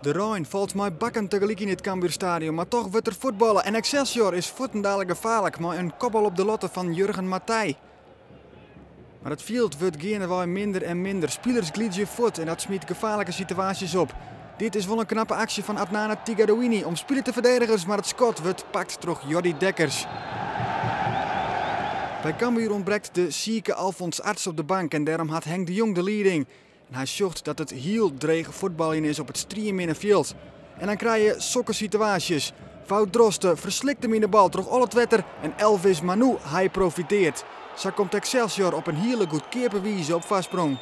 De Rijn valt mij bakken tegelijk in het Cambuurstadion, maar toch wordt er voetballen. En Excelsior is voetendalen gevaarlijk, maar een kopbal op de lotte van Jurgen Matthij. Maar het veld wordt gaandeweg minder en minder. Spelers glieden voet en dat smiet gevaarlijke situaties op. Dit is wel een knappe actie van Adnan Tigadouini om spelen te verdedigers, maar het schot wordt pakt door Jordi Dekkers. Bij Cambuur ontbreekt de zieke Alfons Arts op de bank en daarom had Henk de Jong de leiding. En hij zorgt dat het heel dreig voetballen is op het streamminnenveld. En dan krijg je sokke situaties. Wout Drosten verslikt hem in de bal terug al het wetter en Elvis Manu, hij profiteert. Zo komt Excelsior op een hele goed keerbewijze op vastsprong.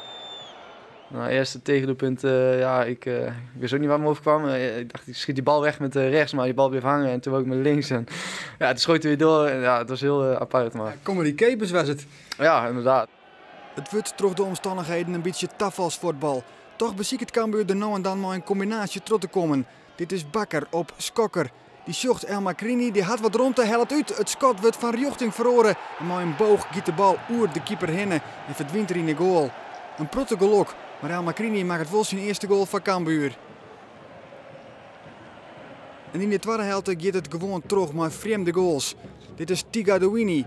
Nou, eerste tegendoelpunt, ik wist ook niet waar me overkwam. Ik dacht, ik schiet die bal weg met rechts, maar die bal bleef hangen en toen ook met links. En ja, toen schoot hij weer door en ja, het was heel apart. Maar... Comedy Capers was het. Ja, inderdaad. Het wordt door de omstandigheden een beetje taf als voetbal. Toch beziekt het Cambuur er nou en dan maar een combinatie terug te komen. Dit is Bakker op Skokker. Die zocht El Macrini, die had wat rond te helpt uit. Het schot wordt van richting verloren. En met een boog giet de bal oer de keeper heen en verdwijnt er in de goal. Een protte goal ook, maar El Macrini maakt het wel zijn eerste goal van Cambuur. En in de tweede helft gaat het gewoon terug met vreemde goals. Dit is Tigadouini.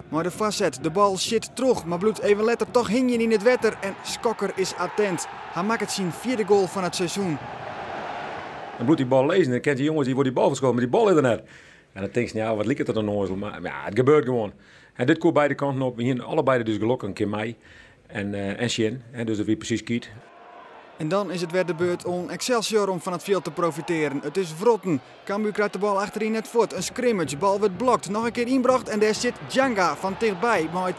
Maar de facet, de bal zit terug, maar bloedt even letter toch hing je in het wetter en Skokker is attent. Hij maakt het zijn vierde goal van het seizoen. Dan bloedt die bal lezen en dan kent die jongens die wordt die bal geschoten, maar die bal is er net. En dan denk je, ja, wat lijkt het dan onnozel, maar ja, het gebeurt gewoon. En dit komt beide kanten op, hier allebei dus gelukkig een keer mij en Sjen, dus dat wie precies kiet. En dan is het weer de beurt om Excelsior om van het veld te profiteren. Het is Vrotten. Cambuur krijgt de bal achterin net voort. Een scrimmage, bal wordt blokt. Nog een keer inbracht en daar zit Djanga van dichtbij. Mooi 2-2.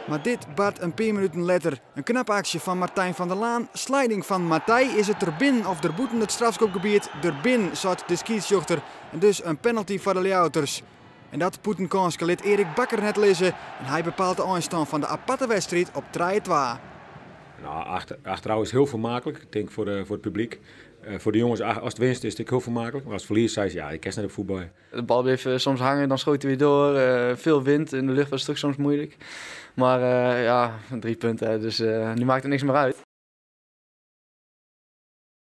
Maar dit baart een paar minuten later. Een knappe actie van Martijn van der Laan. Sliding van Matthij. Is het er binnen of er boeten het strafschopgebied? Er binnen zat de scheidsrechter. En dus een penalty voor de Leouters. En dat poetenkanske liet Erik Bakker net lezen. En hij bepaalt de eindstand van de aparte wedstrijd op 3-2. Nou, achterhouden is heel vermakelijk, ik denk voor het publiek. Voor de jongens, als het winst is het heel vermakelijk. Maar als het verlies, zei ze, ja, ik ken net op voetbal. De bal bleef soms hangen, dan schoot hij weer door. Veel wind, in de lucht was het toch soms moeilijk. Maar ja, 3 punten, dus nu maakt er niks meer uit.